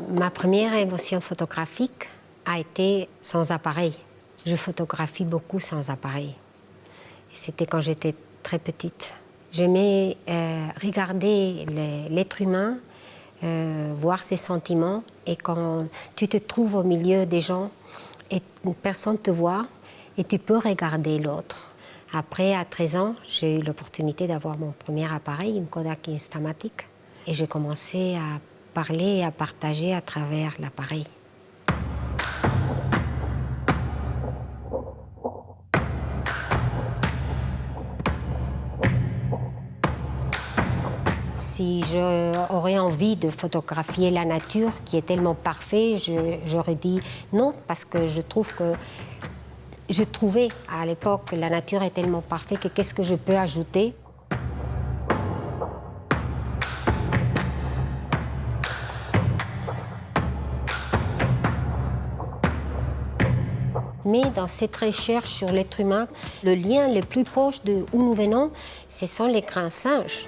Ma première émotion photographique a été sans appareil. Je photographie beaucoup sans appareil. C'était quand j'étais très petite. J'aimais regarder l'être humain, voir ses sentiments. Et quand tu te trouves au milieu des gens et personne ne te voit et tu peux regarder l'autre. Après, à 13 ans, j'ai eu l'opportunité d'avoir mon premier appareil, une Kodak Instamatic. Et j'ai commencé à parler et à partager à travers l'appareil. Si j'aurais envie de photographier la nature, qui est tellement parfaite, j'aurais dit non, parce que je trouve que je trouvais à l'époque que la nature est tellement parfaite que qu'est-ce que je peux ajouter? Mais dans cette recherche sur l'être humain, le lien le plus proche de où nous venons, ce sont les grands singes.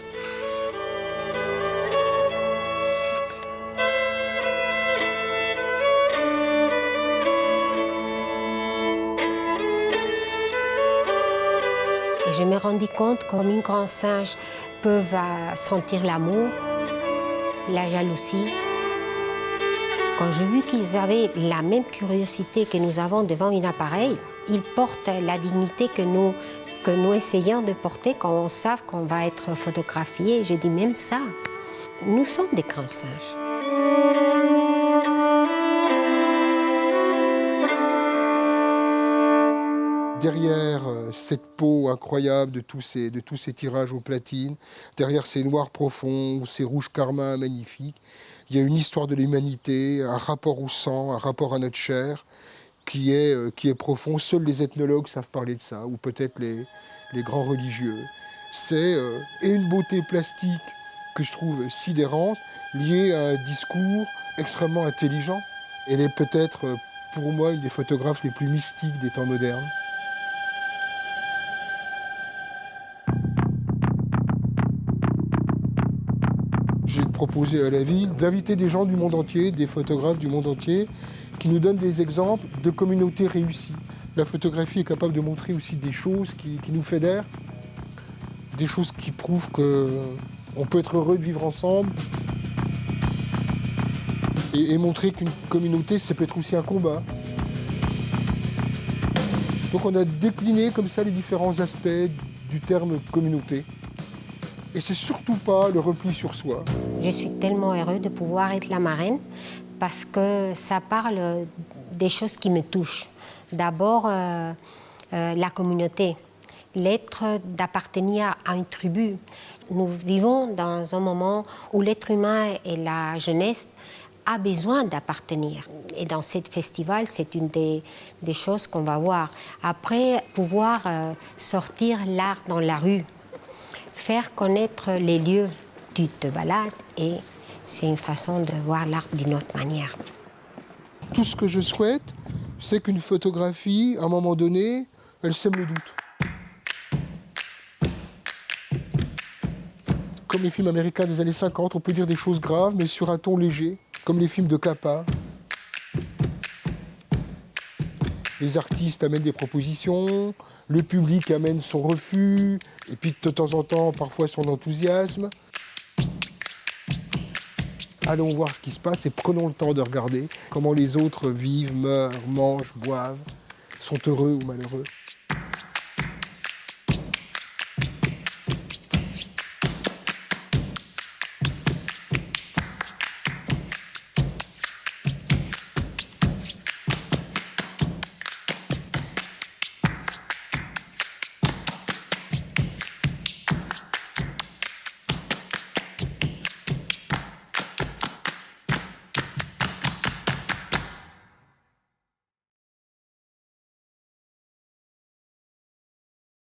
Et je me rendis compte comme les grands singes peuvent sentir l'amour, la jalousie. Quand j'ai vu qu'ils avaient la même curiosité que nous avons devant un appareil, ils portent la dignité que nous essayons de porter quand on sait qu'on va être photographié. J'ai dit même ça, nous sommes des grands singes. Derrière cette peau incroyable de tous ces tirages au platine, derrière ces noirs profonds, ces rouges carmin magnifiques, il y a une histoire de l'humanité, un rapport au sang, un rapport à notre chair qui est profond. Seuls les ethnologues savent parler de ça, ou peut-être les grands religieux. C'est une beauté plastique que je trouve sidérante, liée à un discours extrêmement intelligent. Elle est peut-être, pour moi, une des photographes les plus mystiques des temps modernes. J'ai proposé à la ville d'inviter des gens du monde entier, des photographes du monde entier, qui nous donnent des exemples de communautés réussies. La photographie est capable de montrer aussi des choses qui nous fédèrent, des choses qui prouvent qu'on peut être heureux de vivre ensemble. Et montrer qu'une communauté, ça peut être aussi un combat. Donc on a décliné comme ça les différents aspects du terme communauté. Et c'est surtout pas le repli sur soi. Je suis tellement heureuse de pouvoir être la marraine parce que ça parle des choses qui me touchent. D'abord, la communauté, l'être d'appartenir à une tribu. Nous vivons dans un moment où l'être humain et la jeunesse a besoin d'appartenir. Et dans ce festival, c'est une des choses qu'on va voir. Après, pouvoir sortir l'art dans la rue, faire connaître les lieux. Tu te balades et c'est une façon de voir l'art d'une autre manière. Tout ce que je souhaite, c'est qu'une photographie, à un moment donné, elle sème le doute. Comme les films américains des années 50, on peut dire des choses graves, mais sur un ton léger, comme les films de Capa. Les artistes amènent des propositions, le public amène son refus, et puis de temps en temps, parfois son enthousiasme. Allons voir ce qui se passe et prenons le temps de regarder comment les autres vivent, meurent, mangent, boivent, sont heureux ou malheureux.